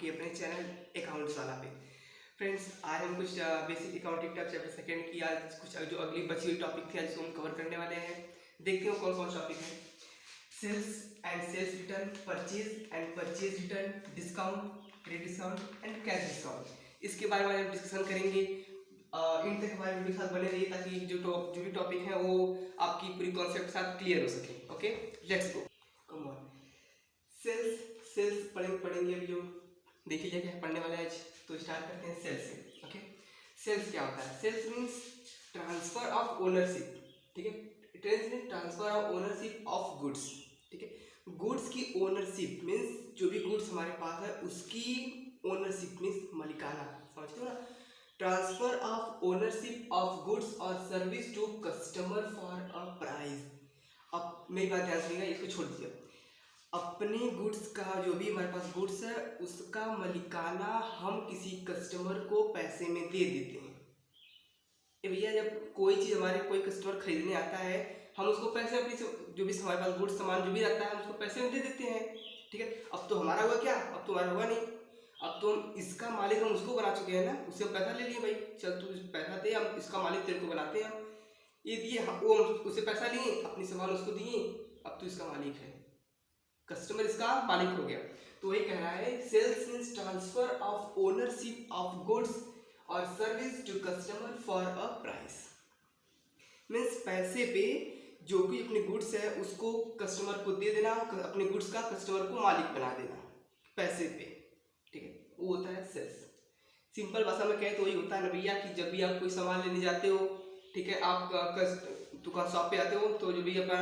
आपके अपने channel accounts वाला पे। फ्रेंड्स, आज हम कुछ बेसिक अकाउंटिंग का चैप्टर सेकंड की आज कुछ जो अगली बची हुई टॉपिक थी आज उसको हम कवर करने वाले हैं। देखते हो कौन कौन टॉपिक है। Sales and sales return, purchase and purchase return, discount, credit discount and cash discount, इसके बारे में हम डिस्कशन करेंगे। इन तक हमारे वीडियो के साथ बने रहिए ताकि जो भी टॉपिक है वो आपकी पूरी कॉन्सेप्ट के साथ क्लियर हो सके। Okay, let's go, come on. Sales sales पढ़ेंगे अभी जो देख लीजिए क्या पढ़ने वाले आज। तो स्टार्ट करते हैं सेल्स से। ओके, सेल्स क्या होता है? Sales means transfer of ownership. ठीक है, trans means transfer of ownership of goods. ठीक है, गुड्स की ओनरशिप मीन्स जो भी गुड्स हमारे पास है उसकी ओनरशिप मीन्स मालिकाना, समझते हो ना। Transfer of ownership of goods और service to customer for a price. अब मेरी बात ध्यान सुनिएगा, इसको छोड़ दीजिए। अपने गुड्स का जो भी हमारे पास गुड्स है उसका मालिकाना हम किसी कस्टमर को पैसे में दे देते हैं। ये भैया जब कोई चीज़ हमारे कोई कस्टमर खरीदने आता है हम उसको पैसे अपनी जो भी हमारे पास गुड्स सामान जो भी रहता है हम उसको पैसे में दे देते हैं। ठीक है, अब तो हमारा हुआ क्या? अब तो हमारा हुआ नहीं, अब तो हम इसका मालिक हम उसको बना चुके हैं ना, उससे हम पैसा ले लिए। भाई चल तू पैसा दे, हम इसका मालिक तेरे को बनाते हैं। हम ये दिए, वो उससे पैसा लिए, अपनी सामान उसको दिए, अब तो इसका मालिक है, कस्टमर इसका मालिक हो गया। तो वही कह रहा है sales means transfer of ownership of goods और service to customer for a price. Means पैसे पे जो भी अपने गुड्स है उसको कस्टमर को दे देना, अपने गुड्स का कस्टमर को मालिक बना देना पैसे पे। ठीक है, वो होता है सेल्स। सिंपल भाषा में कहे तो वही होता है ना भैया कि जब भी आप कोई सामान लेने जाते हो, ठीक है, आप दुकान शॉप पे आते हो तो जो भी अपना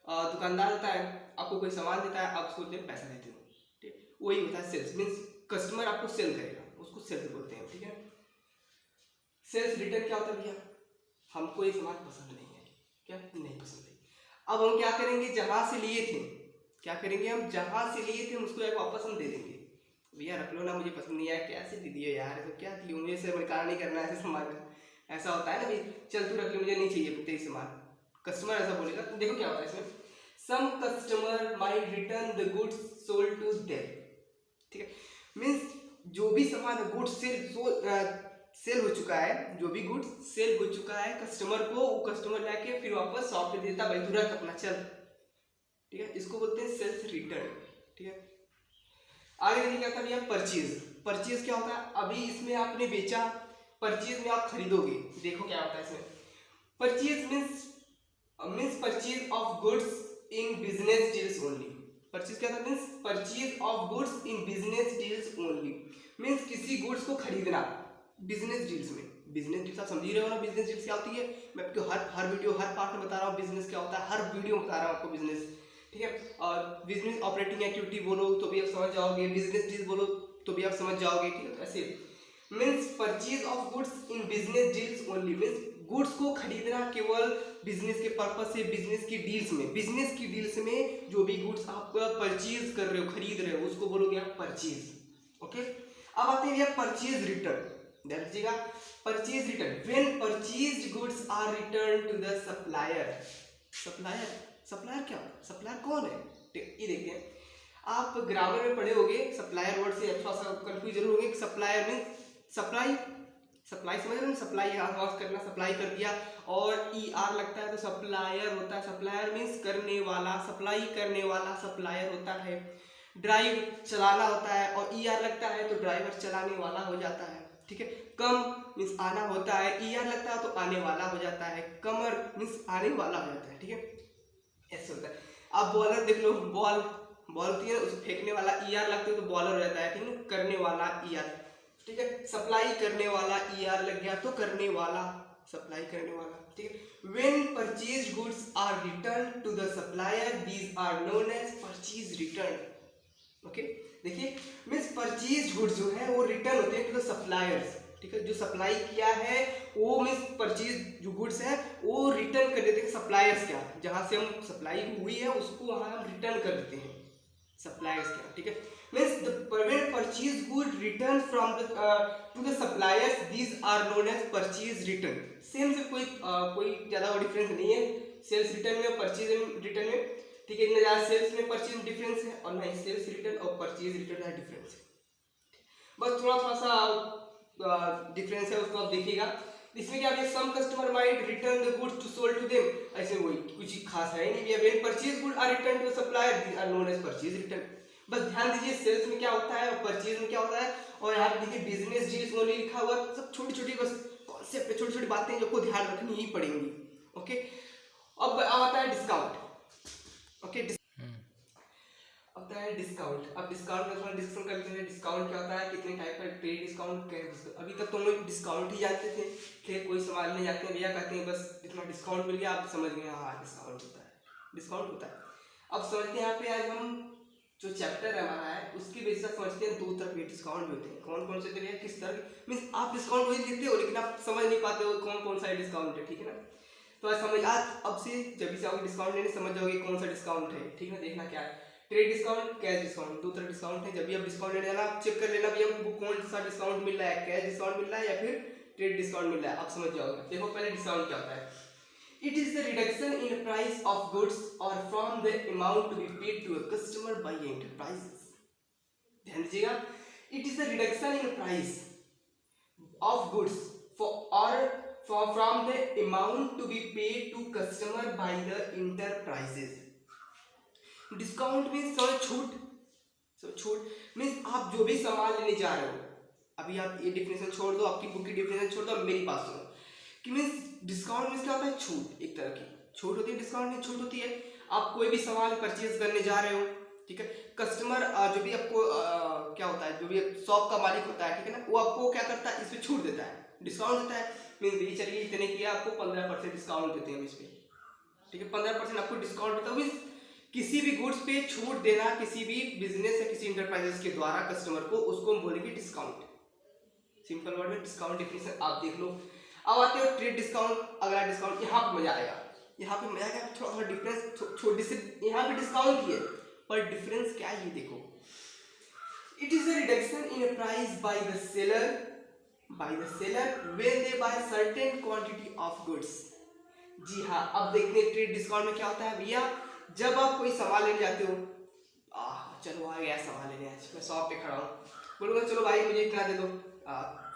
दुकानदार होता है आपको कोई सामान देता है, आप उसको पैसा देते हो। ठीक, वही होता है सेल्स। मीन्स कस्टमर आपको सेल करेगा, उसको सेल्स बोलते हैं। ठीक है, सेल्स रिटर्न क्या होता है भैया? हमको ये सामान पसंद नहीं है, क्या नहीं पसंद है, अब हम क्या करेंगे? जहां से लिए थे, क्या करेंगे? हम जहां से लिए थे हम उसको एक वापस हम दे देंगे। भैया रख लो ना, मुझे पसंद नहीं आया, कैसे दे दिए यार, तो क्या दिए, मुझे से मकान नहीं करना है ऐसे सामान का। ऐसा होता है ना भाई, चल तू रख ले, मुझे नहीं चाहिए तेरी सामान। कस्टमर ऐसा बोलेगा। तो देखो क्या होता है इसमें, some customer might return the goods sold to them. ठीक है, मीन्स जो भी सामान गुड्स सेल हो चुका है, जो भी गुड्स सेल हो चुका है कस्टमर को, वो कस्टमर लाके फिर वापस शॉप पे देता, भाई तू रख अपना चल। ठीक है, इसको बोलते हैं सेल्स रिटर्न। ठीक है, आगे देखिए क्या था भैया, परचेज। परचेज क्या होता है? अभी इसमें आपने बेचा, परचेज में आप खरीदोगे। देखो क्या होता है इसमें, purchase means purchase of goods in business deals only. Purchase क्या था? Means purchase of goods in business deals only. Means किसी गुड्स को खरीदना बिजनेस डील्स में। बिजनेस डील्स आप समझ ही रहे हो ना, बिजनेस डील्स क्या होती है। मैं आपको हर वीडियो हर पार्ट में बता रहा हूँ बिजनेस क्या होता है, हर वीडियो में बता रहा हूँ आपको बिजनेस। ठीक है, और बिजनेस ऑपरेटिंग एक्टिविटी बोलो तो भी आप समझ जाओगे, बिजनेस डील्स बोलो तो भी आप समझ जाओगे। ठीक है, तो ऐसे means purchase of goods in business deals only, means goods को खरीदना केवल बिजनेस के पर्पस से, बिजनेस की डील्स में। बिजनेस की डील्स में जो भी गुड्स आप परचेज कर रहे हो, खरीद रहे हो, उसको बोलोगे आप परचेज। ओके, अब आते हैं परचेज रिटर्न। ध्यान दीजिएगा, purchase return, when purchased goods are return to the supplier. Supplier, supplier क्या? सप्लायर कौन है? ये देखते हैं, आप ग्रामर में पढ़े होंगे सप्लायर वर्ड से थोड़ा सा कंफ्यूज जरूर होंगे। सप्लायर मीन सप्लाई, सप्लाई समझ रहे हैं, सप्लाई यहाँ करना, सप्लाई कर दिया, और ई आर लगता है तो सप्लायर होता है। सप्लायर मीन्स करने वाला, सप्लाई करने वाला सप्लायर होता है। ड्राइव चलाना होता है, और ई आर लगता है तो ड्राइवर चलाने वाला हो जाता है। ठीक है, कम मीन्स आना होता है, ई आर लगता है तो आने वाला हो जाता है। कमर मीन्स आने वाला हो जाता है। ठीक है, ऐसे होता है। आप बॉलर देख लो, बॉल होती है उसे फेंकने वाला ई आर लगता है तो बॉलर हो जाता है। ठीक है, करने वाला ई आर। ठीक है, सप्लाई करने वाला ई आर लग गया तो करने वाला, सप्लाई करने वाला। ठीक है, when purchased goods are return to the supplier these are known as purchase return. Okay, देखिए मीन्स परचेज गुड्स जो है वो रिटर्न होते हैं टू द सप्लायर्स। ठीक है, जो सप्लाई किया है वो मीन्स परचेज जो गुड्स है वो रिटर्न कर देते हैं सप्लायर्स क्या, जहां से हम सप्लाई हुई है उसको वहां हम रिटर्न कर देते हैं सप्लायर्स क्या। ठीक है, means the when purchase good return from the to the suppliers these are known as purchase return. Same से कोई ज्यादा डिफरेंस नहीं है सेल्स रिटर्न में और परचेज रिटर्न में। ठीक है, ना ज्यादा सेल्स में परचेज में डिफरेंस है और ना ही सेल्स रिटर्न और परचेज रिटर्न का डिफरेंस है। बस थोड़ा थोड़ा सा डिफरेंस है, उसको आप देखिएगा। इसमें क्या है, some customer might return the goods to sold to them, ऐसे वही कुछ खास है नहीं। When purchase good are return to supplier they are known as purchase return. बस ध्यान दीजिए सेल्स में क्या होता है और परचेज में क्या होता है, और यहाँ पे देखिए बिजनेस डील्स ओनली लिखा हुआ, सब छोटी छोटी बस कॉन्सेप्ट पे छोटी छोटी बातें जो आपको ध्यान रखनी ही पड़ेंगी। ओके, अब आता है डिस्काउंट। ओके, अब है डिस्काउंट। अब डिस्काउंट का थोड़ा डिस्कशन कर लेते हैं। डिस्काउंट क्या होता है, कितने टाइप का, ट्रेड डिस्काउंट, कैश डिस्काउंट। अभी तक तुम लोग डिस्काउंट ही जानते थे, फिर कोई सवाल नहीं जाते हैं भैया, कहते हैं बस इतना डिस्काउंट मिल गया, आप समझ गए हाँ डिस्काउंट होता है, डिस्काउंट होता है। अब समझते हैं यहाँ पे आज हम जो चैप्टर हमारा है उसकी बेसिस पर समझते हैं दो तरह के डिस्काउंट भी होते हैं। कौन कौन से तरीके, किस तरह, मीन्स आप डिस्काउंट वही लिखते हो लेकिन आप समझ नहीं पाते हो कौन कौन सा डिस्काउंट है, ठीक है ना। तो आज समझ, आज अब से जब भी जाओगे डिस्काउंट लेने समझ जाओगे कौन सा डिस्काउंट है, ठीक है। देखना क्या है, ट्रेड डिस्काउंट, कैश डिस्काउंट, दो तरह डिस्काउंट है। जब भी आप डिस्काउंट लेने जाना आप चेक कर लेना भैया वो कौन सा डिस्काउंट मिल रहा है, कैश डिस्काउंट मिल रहा है या फिर ट्रेड डिस्काउंट मिल रहा है, आप समझ जाओगे। देखो पहले डिस्काउंट क्या होता है, it is the reduction in price of goods और from the amount to be paid to a customer by enterprises. ध्यान दीजिएगा, it is the reduction in price of goods from the amount to be paid to customer by the enterprises. Discount means छूट, छूट means आप जो भी सामान लेने जा रहे हो, अभी आप ये डिफिनेशन छोड़ दो, आपकी बुक की डिफिनेशन छोड़ दो, मेरी बात सुनो कि मीन्स डिस्काउंट मीन्स क्या होता है, छूट, एक तरह की छूट होती है। डिस्काउंट में छूट होती है, आप कोई भी सामान परचेज करने जा रहे हो, ठीक है, कस्टमर जो भी आपको क्या होता है, जो भी शॉप का मालिक होता है, ठीक है ना, वो आपको क्या करता है, इस पर छूट देता है, डिस्काउंट देता है। मीन्स चलिए इतने किया, आपको 15% डिस्काउंट देते हैं इस पर, ठीक है, 15% आपको डिस्काउंट देता है। किसी भी गुड्स पे छूट देना किसी भी बिजनेस या किसी इंटरप्राइजेस के द्वारा कस्टमर को, उसको हम बोलेंगे डिस्काउंट। सिंपल वर्ड में डिस्काउंट डिफिनेशन आप देख लो। अब आते हो ट्रेड डिस्काउंट, अगला डिस्काउंट, यहाँ पे मजा आएगा, यहाँ पे मजा आएगा, थोड़ा थोड़ा डिफरेंस छोटी से, यहाँ पे डिस्काउंट ही है पर डिफरेंस क्या है ये देखो, it is a reduction in price by the seller when they buy certain quantity of goods. जी हाँ, अब देखते हैं ट्रेड डिस्काउंट में क्या होता है भैया। जब आप कोई सामान लेने जाते हो, चलो आ गया सामान लेने, आज मैं शॉप पे खड़ा हूँ, बोलूँगा चलो भाई मुझे इतना दे दो,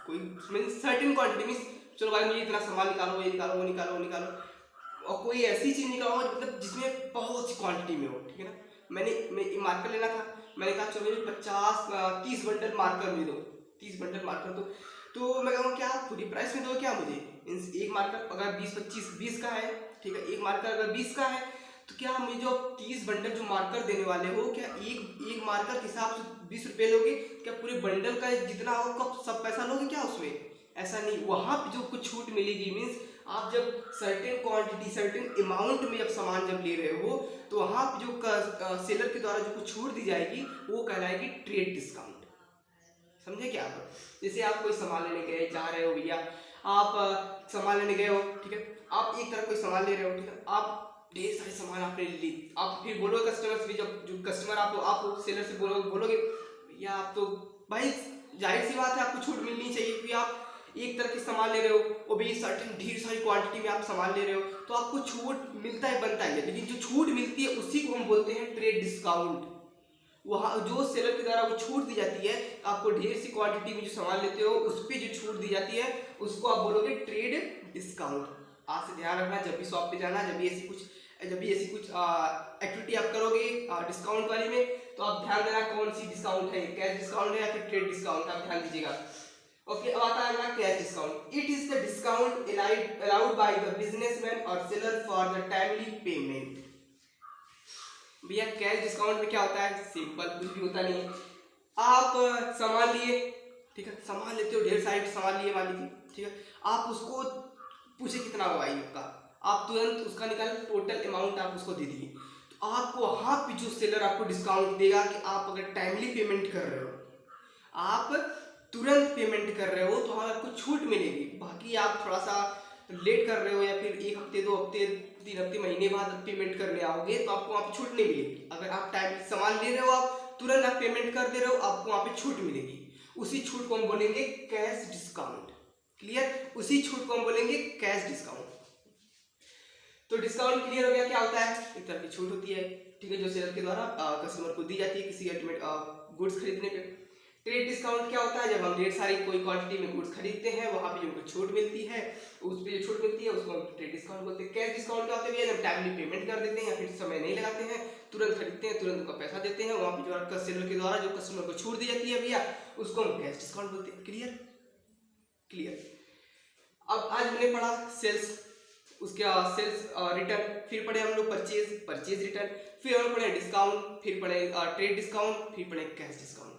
कोई मीन्स सर्टेन क्वांटिटी, मीन्स चलो भाई मुझे इतना सामान निकालो, ये निकालो, वो निकालो, वो निकालो, और कोई ऐसी चीज़ निकालो मतलब जिसमें बहुत सी क्वांटिटी में हो, ठीक है ना। मैं मार्कर लेना था, मैंने कहा चलो 30 बंडल मार्कर दे दो, 30 बंडल मार्कर दो, तो मैं कहूँगा क्या पूरी प्राइस में दो क्या मुझे, मीन्स एक मार्कर अगर 20 का है, ठीक है, एक मार्कर अगर 20 का है तो क्या मुझे जो 30 बंडल जो मार्कर देने वाले हो, क्या एक मार्कर के हिसाब से 20 रुपये लोगे, क्या पूरे बंडल का जितना हो कब सब पैसा लोगे क्या उसमें, ऐसा नहीं। वहाँ पे जो कुछ छूट मिलेगी, मीन्स आप जब सर्टेन क्वांटिटी सर्टेन अमाउंट में जब सामान जब ले रहे हो तो वहाँ पे जो सेलर के द्वारा जो कुछ छूट दी जाएगी वो कहलाएगी ट्रेड डिस्काउंट। समझे क्या आप, जैसे आप कोई सामान लेने गए, जा रहे हो भैया, आप सामान लेने गए हो, ठीक है, आप एक तरह कोई सामान ले रहे हो, ठीक है, आप ढेर सारे सामान आपने ली, आप फिर बोलोगे कस्टमर से, जब जो कस्टमर आप सेलर से बोलोगे भैया आप तो भाई जाहिर सी बात है आपको छूट मिलनी चाहिए क्योंकि आप एक तरह के सामान ले रहे हो, वो भी सर्टेन ढेर सारी क्वांटिटी में आप सामान ले रहे हो, तो आपको छूट मिलता है बनता है, लेकिन जो छूट मिलती है उसी को हम बोलते हैं ट्रेड डिस्काउंट। वहाँ जो सेलर के द्वारा वो छूट दी जाती है, आपको ढेर सी क्वांटिटी में जो सामान लेते हो उस पर जो छूट दी जाती है उसको आप बोलोगे ट्रेड डिस्काउंट। आज से ध्यान रखना, जब भी शॉप पे जाना, जब भी ऐसी कुछ एक्टिविटी आप करोगे डिस्काउंट वाली में, तो आप ध्यान देना कौन सी डिस्काउंट है, कैश डिस्काउंट है या फिर ट्रेड डिस्काउंट, आप ध्यान दीजिएगा। ओके, अब आता है अगला cash discount. It is the discount allowed by the businessman और seller for the timely payment. भैया कैश डिस्काउंट में क्या होता है, सिंपल, कुछ भी होता नहीं है। आप सामान लिए, ठीक है, सामान लेते हो, ढेर सारे सामान लिए मान लीजिए, ठीक है, आप उसको पूछे कितना हुआ ये आपका, आप तुरंत उसका निकाल टोटल अमाउंट आप उसको दे दिए, तो आपको वहाँ पे जो सेलर आपको डिस्काउंट देगा कि आप अगर टाइमली पेमेंट कर रहे हो, आप तुरंत पेमेंट कर रहे हो तो हाँ आपको छूट मिलेगी। बाकी आप थोड़ा सा लेट कर रहे हो या फिर 1 हफ्ते 2 हफ्ते 3 हफ्ते महीने बाद पेमेंट करने आओगे तो आपको वहाँ पे छूट नहीं मिलेगी। अगर आप टाइम सामान ले रहे हो, आप तुरंत आप पेमेंट कर दे रहे हो, आपको वहाँ पे छूट मिलेगी। उसी छूट को हम बोलेंगे कैश डिस्काउंट। क्लियर, उसी छूट को हम बोलेंगे कैश डिस्काउंट। तो डिस्काउंट क्लियर हो गया, क्या होता है, एक तरह की छूट होती है, ठीक है, जो सेलर के द्वारा कस्टमर को दी जाती है किसी अल्टीमेट गुड्स खरीदने पे। ट्रेड डिस्काउंट क्या होता है? जब हम ढेर सारी कोई क्वांटिटी में गुड्स खरीदते हैं, वहाँ पे जो हमको छूट मिलती है, उस पे जो छूट मिलती है उसको हम ट्रेड डिस्काउंट बोलते हैं। कैश डिस्काउंट क्या होता है? जब टाइमली पेमेंट कर देते हैं या फिर समय नहीं लगाते हैं, तुरंत खरीदते हैं, तुरंत उनका पैसा देते हैं, वहाँ पे जो आपका सेलर के द्वारा जो कस्टमर को छूट दी जाती है भैया, उसको हम कैश डिस्काउंट बोलते हैं। क्लियर? क्लियर। अब आज हमने पढ़ा सेल्स, उसके बाद सेल्स रिटर्न, फिर पढ़े हम लोग परचेज रिटर्न, फिर हम पढ़े डिस्काउंट, फिर पढ़े ट्रेड डिस्काउंट, फिर पढ़े कैश डिस्काउंट।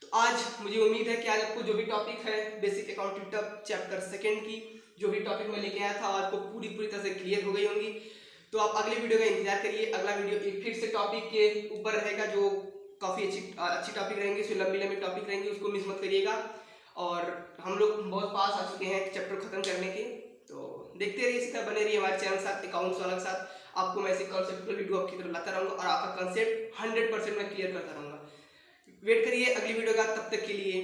तो आज मुझे उम्मीद है कि आज आपको जो भी टॉपिक है बेसिक अकाउंटिंग चैप्टर सेकंड की जो भी टॉपिक मैं लेके आया था आपको पूरी तरह से क्लियर हो गई होंगी। तो आप अगले वीडियो का इंतजार करिए। अगला वीडियो एक फिर से टॉपिक के ऊपर रहेगा जो काफ़ी अच्छी टॉपिक रहेंगी, उसमें लंबी टॉपिक रहेंगी, उसको मिस मत करिएगा। और हम लोग बहुत पास आ चुके हैं चैप्टर खत्म करने के, तो देखते रहिए, इसी तरह बने रहिए हमारे चैनल साथ, अकाउंट्स वाला के साथ। आपको मैं ऐसे कॉन्सेप्ट वीडियो आपकी तरफ लाता रहूँगा और आपका कॉन्सेप्ट 100% मैं क्लियर करता रहूँगा। वेट करिए अगली वीडियो का, तब तक के लिए